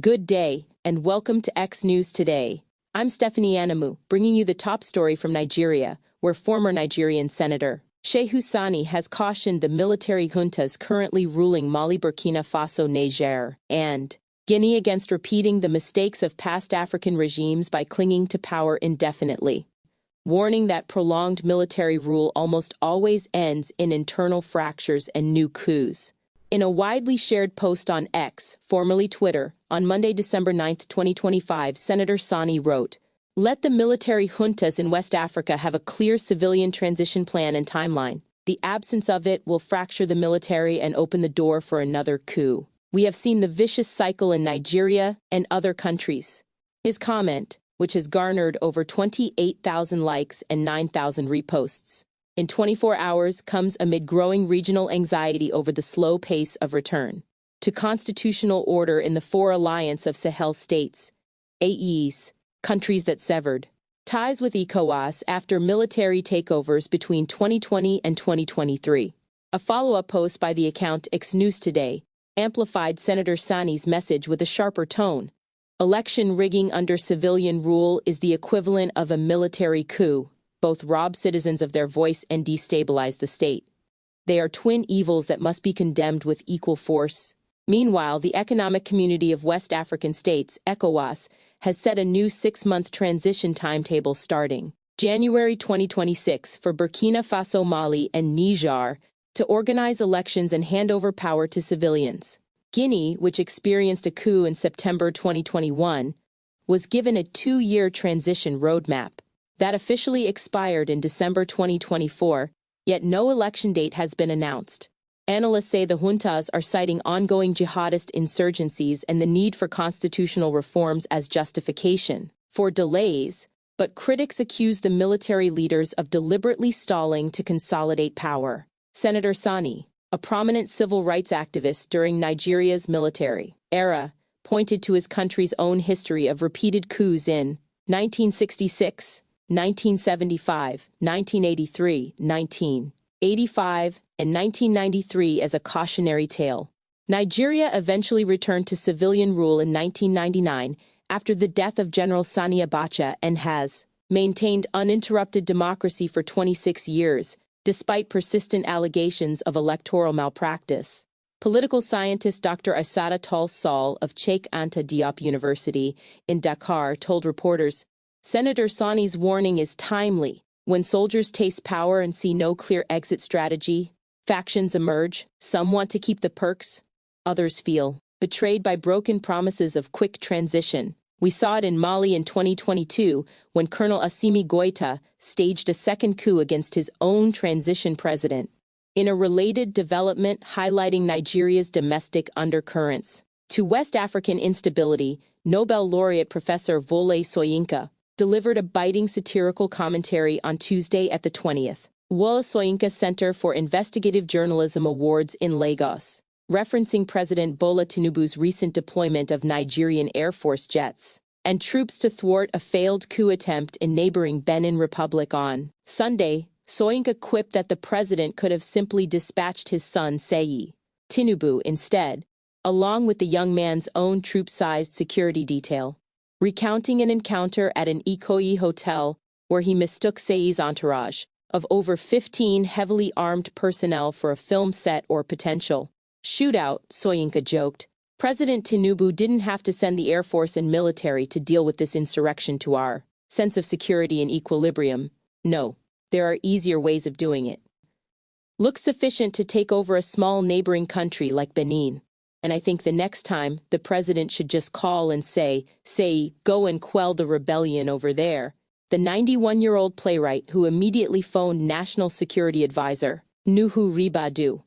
Good day, and welcome to X News Today. I'm Stephanie Anamu, bringing you the top story from Nigeria, where former Nigerian Senator Shehu Sani has cautioned the military juntas currently ruling Mali, Burkina Faso, Niger and Guinea against repeating the mistakes of past African regimes by clinging to power indefinitely, warning that prolonged military rule almost always ends in internal fractures and new coups. In a widely shared post on X, formerly Twitter, on Monday, December 9, 2025, Senator Sani wrote, "Let the military juntas in West Africa have a clear civilian transition plan and timeline. The absence of it will fracture the military and open the door for another coup. We have seen the vicious cycle in Nigeria and other countries." His comment, which has garnered over 28,000 likes and 9,000 reposts, in 24 hours comes amid growing regional anxiety over the slow pace of return to constitutional order in the four alliance of Sahel states, AEs, countries that severed ties with ECOWAS after military takeovers between 2020 and 2023. A follow-up post by the account X News Today amplified Senator Sani's message with a sharper tone. Election rigging under civilian rule is the equivalent of a military coup. Both rob citizens of their voice and destabilize the state. They are twin evils that must be condemned with equal force. Meanwhile, the Economic Community of West African States, ECOWAS, has set a new 6-month transition timetable starting January 2026 for Burkina Faso, Mali, and Niger to organize elections and hand over power to civilians. Guinea, which experienced a coup in September 2021, was given a 2-year transition roadmap that officially expired in December 2024, yet no election date has been announced. Analysts say the juntas are citing ongoing jihadist insurgencies and the need for constitutional reforms as justification for delays, but critics accuse the military leaders of deliberately stalling to consolidate power. Senator Sani, a prominent civil rights activist during Nigeria's military era, pointed to his country's own history of repeated coups in 1966, 1975, 1983, 1985, and 1993 as a cautionary tale. Nigeria eventually returned to civilian rule in 1999 after the death of General Sani Abuja and has maintained uninterrupted democracy for 26 years, despite persistent allegations of electoral malpractice. Political scientist Dr. Asada Tall Sall of Cheikh Anta Diop University in Dakar told reporters, "Senator Sani's warning is timely. When soldiers taste power and see no clear exit strategy, factions emerge. Some want to keep the perks. Others feel betrayed by broken promises of quick transition. We saw it in Mali in 2022 when Colonel Assimi Goïta staged a second coup against his own transition president." In a related development highlighting Nigeria's domestic undercurrents to West African instability, Nobel laureate Professor Wole Soyinka delivered a biting satirical commentary on Tuesday at the 20th Wole Soyinka Center for Investigative Journalism Awards in Lagos, referencing President Bola Tinubu's recent deployment of Nigerian Air Force jets and troops to thwart a failed coup attempt in neighboring Benin Republic on Sunday. Soyinka quipped that the president could have simply dispatched his son Seyi Tinubu instead, along with the young man's own troop-sized security detail, recounting an encounter at an Ikoyi hotel where he mistook Seyi's entourage of over 15 heavily armed personnel for a film set or potential shootout. Soyinka joked, "President Tinubu didn't have to send the Air Force and military to deal with this insurrection to our sense of security and equilibrium. No, there are easier ways of doing it. Looks sufficient to take over a small neighboring country like Benin. And I think the next time, the president should just call and say, go and quell the rebellion over there." The 91-year-old playwright who immediately phoned National Security Advisor Nuhu Ribadu,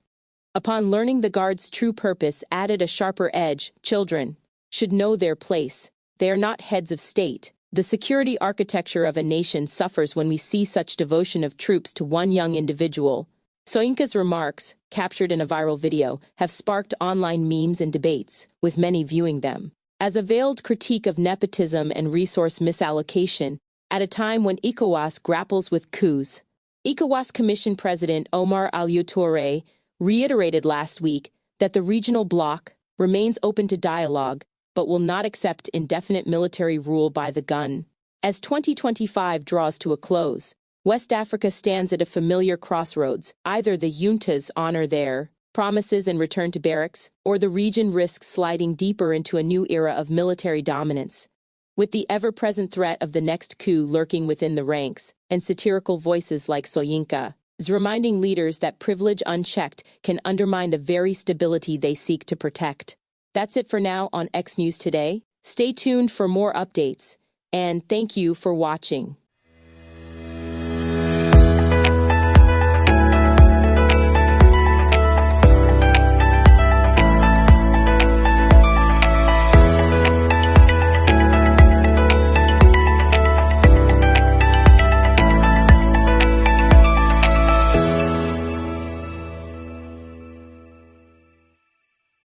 upon learning the Guard's true purpose, added a sharper edge: "Children should know their place. They are not heads of state. The security architecture of a nation suffers when we see such devotion of troops to one young individual." Soyinka's remarks, captured in a viral video, have sparked online memes and debates, with many viewing them as a veiled critique of nepotism and resource misallocation at a time when ECOWAS grapples with coups. ECOWAS Commission President Omar Aliou Touré reiterated last week that the regional bloc remains open to dialogue, but will not accept indefinite military rule by the gun. As 2025 draws to a close, West Africa stands at a familiar crossroads. Either the juntas honor their promises and return to barracks, or the region risks sliding deeper into a new era of military dominance. With the ever-present threat of the next coup lurking within the ranks, and satirical voices like Soyinka is reminding leaders that privilege unchecked can undermine the very stability they seek to protect. That's it for now on X News Today. Stay tuned for more updates, and thank you for watching.